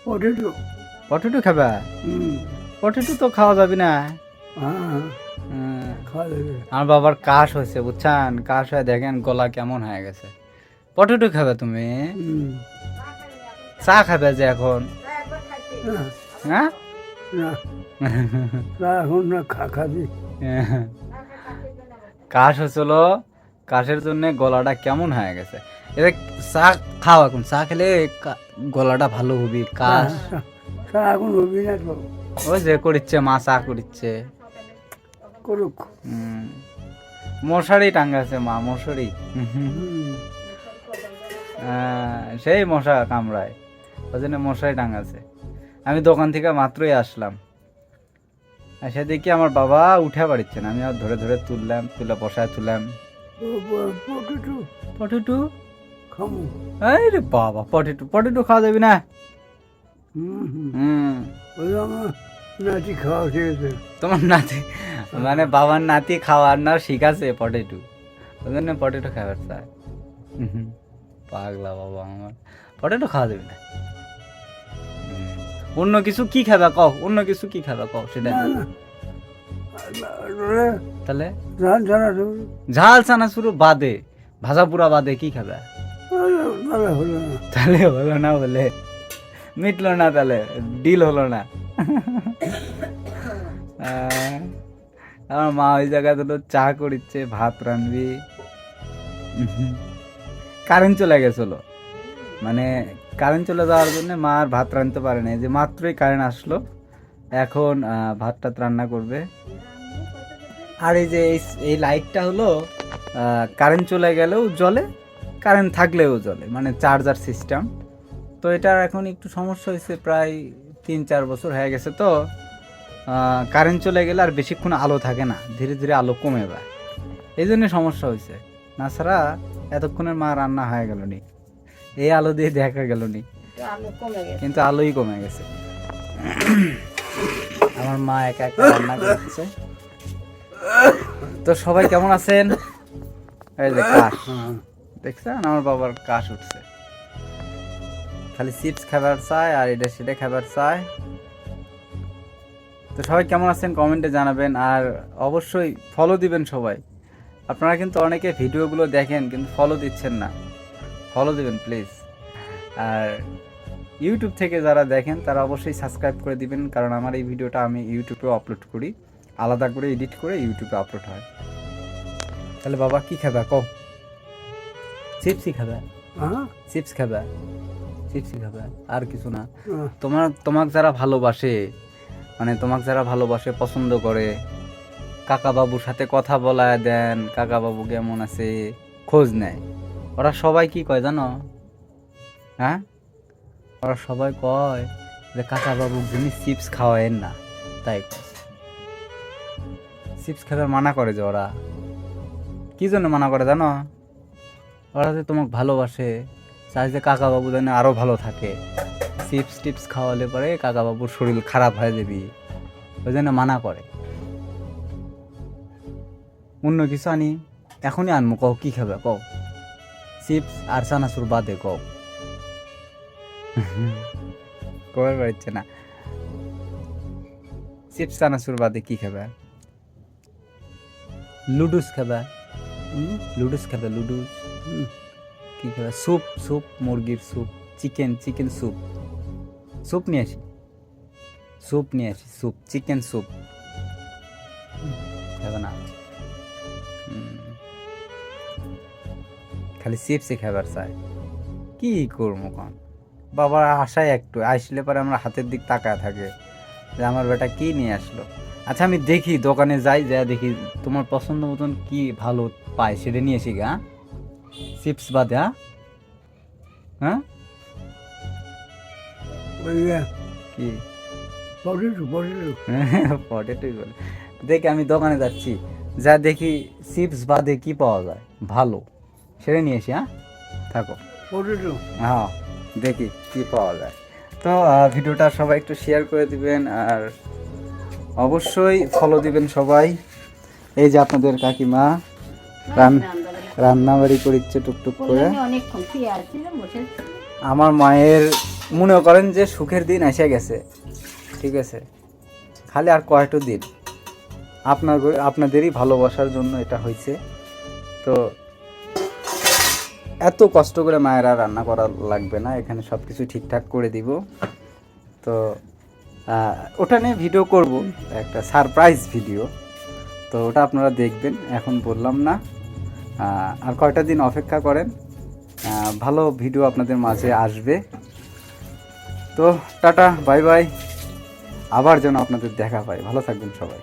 Potato potato খাবা? হুম potato তো খাওয়া যাবে না। হ্যাঁ হুম, খাওয়া যাবে আমার বাবার কাশ হয়েছে বুঝছেন, কাশ হয়ে দেখেন গলা কেমন হয়ে গেছে। পটেটো খাবে তুমি? হুম চা খাবে যে এখন? না হ্যাঁ না না এখন না খাবি কাশ হয়েছিল, কাশের জন্য গলাটা কেমন হয়ে গেছে। এবার চা খাও, এখন চা খেলে গলাটা ভালো হবে। কাশ এখন হবি না তো ওই যে করিচ্ছে, মা চা করিচ্ছে। করুক মশারি টাঙ্গাছে মা, মশারি। হুম সেই মশা কামড়ায়, ওই জন্য মশারি টাঙ্গাছে। আমি দোকান থেকে মাত্রই আসলাম, এসে দেখি আমার বাবা উঠে পারছে না। আমি আর ধরে ধরে তুললাম, তুলে বসায় তুললাম। Potato potato? খামু আরে বাবা, পটেটো পটেটো খাওয়া যাবে না। হুম হুম হুম, ওই আমার নাতি খাওয়া শিখেছে তোমার নাতি মানে বাবার নাতি খাওয়ার না শিখাছে পটেটো, ওই জন্য পটেটো খাবার চায়। পাগলা বাবা আমার, পটেটো খাওয়া যাবে না। অন্য কিছু কি খাবা কও, অন্য কিছু কি খাবা কও সেটা। না না তাহলে ধান ছাড়া তো ঝাল চানাচুর বাদে, ভাজা পুরা বাদে কি খাবা? তাহলে হলো না তাহলে হলো না বলে, মিটলো না, তাহলে ডিল হলো না। আমার মা ওই জায়গায় তো চা করিচ্ছে, ভাত রানবি। কারেন্ট চলে গেছিল, মানে কারেন্ট চলে যাওয়ার জন্য মা আর ভাত রাঁধতে পারে না। এই যে মাত্রই কারেন্ট আসলো, এখন ভাতটা রান্না করবে। আর এই যে এই লাইটটা হলো কারেন্ট চলে গেলেও জ্বলে, কারেন্ট থাকলেও জ্বলে, মানে চার্জার সিস্টেম। তো এটার এখন একটু সমস্যা হয়েছে, প্রায় 3-4 বছর হয়ে গেছে। তো কারেন্ট চলে গেলে আর বেশিক্ষণ আলো থাকে না, ধীরে ধীরে আলো কমে যায়, এই জন্য সমস্যা হয়েছে। তাছাড়া এতক্ষণের মা রান্না হয়ে গেল নি, এই আলো দিয়ে দেখা গেল নি, কিন্তু আলোই কমে গেছে। আমার মা একা একা রান্না করছে। তো সবাই কেমন আছেন? এই যে কাশ দেখছেন, আমার বাবার কাশ উঠছে, খালি চিপস খাবার চায় আর এটা সেটা খাবার চায়। তো সবাই কেমন আছেন কমেন্টে জানাবেন, আর অবশ্যই ফলো দিবেন সবাই। আপনারা কিন্তু অনেকে ভিডিওগুলো দেখেন কিন্তু ফলো দিচ্ছেন না, ফলো দিবেন প্লিজ। আর ইউটিউব থেকে যারা দেখেন তারা অবশ্যই সাবস্ক্রাইব করে দিবেন, কারণ আমার এই ভিডিওটা আমি ইউটিউবে আপলোড করি, আলাদা করে এডিট করে ইউটিউবে আপলোড হয়। তাহলে বাবা কি খাবা কও? চিপসই খাবা? হ্যাঁ চিপস খাবা? চিপসই খাবা, আর কিছু না? হ্যাঁ। তোমাকে যারা ভালোবাসে, মানে তোমাকে যারা ভালোবাসে, পছন্দ করে, কাকা বাবুর সাথে কথা বলায় দেন, কাকা বাবু কেমন আছে খোঁজ নেয়, ওরা সবাই কি কয় জানো? হ্যাঁ, ওরা সবাই কয় যে কাকা বাবুর জন্য চিপস খাওয়ায়েন না, তাই চিপস খাবার মানা করে। যে ওরা কি জন্য মানা করে জানো? ওরা যে তোমাকে ভালোবাসে, চাই যে কাকা বাবু যেন আরো ভালো থাকে, চিপস টিপস খাওয়ালে পরে কাকা বাবুর শরীর খারাপ হয়ে যাবি, ওই জন্য মানা করে। অন্য কিছু আনি, এখনই আনবো, কও কি খাবে কও? চিপস আর চানাচুর বাদে কও। কবে পারছে না, চিপস চানাচুর বাদে কি খাবে? লুডুস খাবে? লুডুস খাবে? লুডুস কি খাবে? স্যুপ, স্যুপ, মুরগির স্যুপ, চিকেন স্যুপ, স্যুপ নিয়ে আসি, স্যুপ নিয়ে আসি, স্যুপ, চিকেন স্যুপ খাবে না। খালি চিপসই খাবার চাই, কি করবো কন? বাবার আশায় একটু আসলে পরে আমরা হাতের দিক তাকায় থাকে যে আমার বেটা কি নিয়ে আসলো। আচ্ছা আমি দেখি, দোকানে যাই, যা দেখি তোমার পছন্দ মতন কি ভালো পায় সেটা নিয়ে আসি গা। চিপস বাদে? হ্যাঁ ওই কি পটেটো পটেটো পটেটোই বলে। দেখি আমি দোকানে যাচ্ছি, যা দেখি চিপস বাদে কি পাওয়া যায় ভালো সেটা নিয়ে আসি। হ্যাঁ থাকো, পটেটো হ্যাঁ দেখি কি পাওয়া যায়। তো ভিডিওটা সবাই একটু শেয়ার করে দিবেন, আর অবশ্যই ফলো দিবেন সবাই। এই যে আপনাদের কাকিমা রান্নাবাড়ি করছে টুকটুক করে। আমার মায়ের মনে করেন যে সুখের দিন এসে গেছে, ঠিক আছে, খালি আর কয়টা দিন, আপনাদেরই ভালোবাসার জন্য এটা হয়েছে। তো এত কষ্ট করে মায়েরা রান্না করা লাগবে না, এখানে সব কিছু ঠিকঠাক করে দিব। তো ওটা নিয়ে ভিডিও করব, একটা সারপ্রাইজ ভিডিও, তো ওটা আপনারা দেখবেন, এখন বললাম না। আর কয়টা দিন অপেক্ষা করেন, ভালো ভিডিও আপনাদের মাঝে আসবে। তো টাটা, বাই বাই, আবার যেন আপনাদের দেখা পাই। ভালো থাকবেন সবাই।